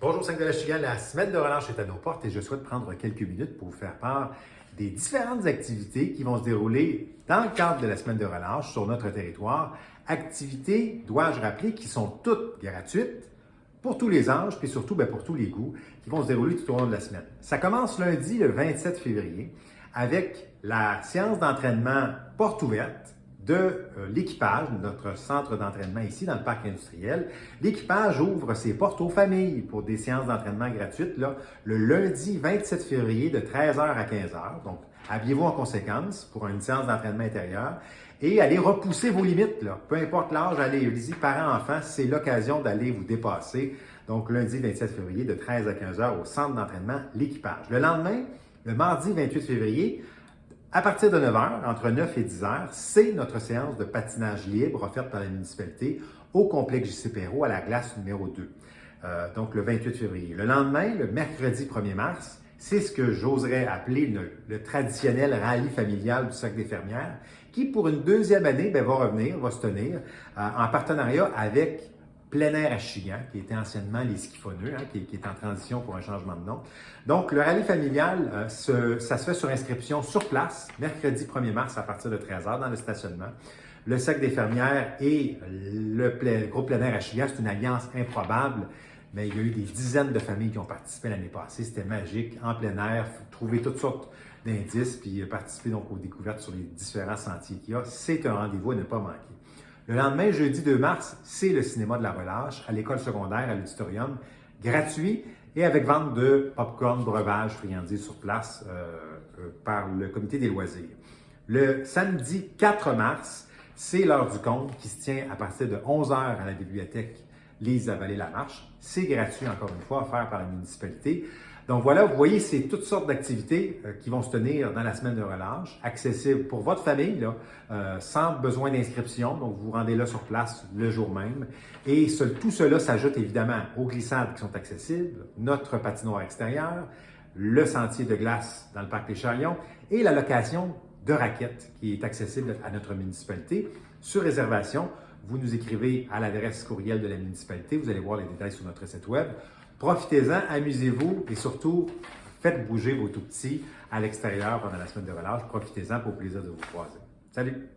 Bonjour 5 de Chigan, la semaine de relâche est à nos portes et je souhaite prendre quelques minutes pour vous faire part des différentes activités qui vont se dérouler dans le cadre de la semaine de relâche sur notre territoire. Activités, dois-je rappeler, qui sont toutes gratuites pour tous les âges et surtout pour tous les goûts qui vont se dérouler tout au long de la semaine. Ça commence lundi le 27 février avec la séance d'entraînement porte ouverte de l'équipage, notre centre d'entraînement ici dans le parc industriel. L'équipage ouvre ses portes aux familles pour des séances d'entraînement gratuites le lundi 27 février de 13h à 15h. Donc, habillez-vous en conséquence pour une séance d'entraînement intérieur et allez repousser vos limites. Peu importe l'âge, allez-y, parents, enfants, c'est l'occasion d'aller vous dépasser. Donc, lundi 27 février de 13 à 15h au centre d'entraînement l'équipage. Le lendemain, le mardi 28 février, à partir de 9h, entre 9 et 10h, c'est notre séance de patinage libre offerte par la municipalité au complexe JC Perrot à la glace numéro 2. Donc, le 28 février. Le lendemain, le mercredi 1er mars, c'est ce que j'oserais appeler le traditionnel rallye familial du Cercle des fermières, qui, pour une deuxième année, va se tenir en partenariat avec Plein Air à Chigan, qui était anciennement les Skifonneux, qui est en transition pour un changement de nom. Donc, le rallye familial, ça se fait sur inscription sur place, mercredi 1er mars à partir de 13h dans le stationnement. Le Cercle des fermières et le groupe Plein Air à Chigan, c'est une alliance improbable, mais il y a eu des dizaines de familles qui ont participé l'année passée. C'était magique, en plein air, trouver toutes sortes d'indices, puis participer donc aux découvertes sur les différents sentiers qu'il y a. C'est un rendez-vous à ne pas manquer. Le lendemain, jeudi 2 mars, c'est le cinéma de la relâche à l'école secondaire, à l'auditorium, gratuit et avec vente de popcorn, breuvages, friandises sur place par le comité des loisirs. Le samedi 4 mars, c'est l'heure du conte qui se tient à partir de 11h à la bibliothèque Lise Lavallée-Lamarche. C'est gratuit, encore une fois, offert par la municipalité. Donc voilà, vous voyez, c'est toutes sortes d'activités qui vont se tenir dans la semaine de relâche, accessibles pour votre famille, sans besoin d'inscription. Donc vous vous rendez là sur place le jour même. Et tout cela s'ajoute évidemment aux glissades qui sont accessibles, notre patinoire extérieur, le sentier de glace dans le parc des Charillons et la location de raquettes qui est accessible à notre municipalité sur réservation. Vous nous écrivez à l'adresse courriel de la municipalité. Vous allez voir les détails sur notre site web. Profitez-en, amusez-vous et surtout, faites bouger vos tout-petits à l'extérieur pendant la semaine de relâche. Profitez-en pour le plaisir de vous croiser. Salut!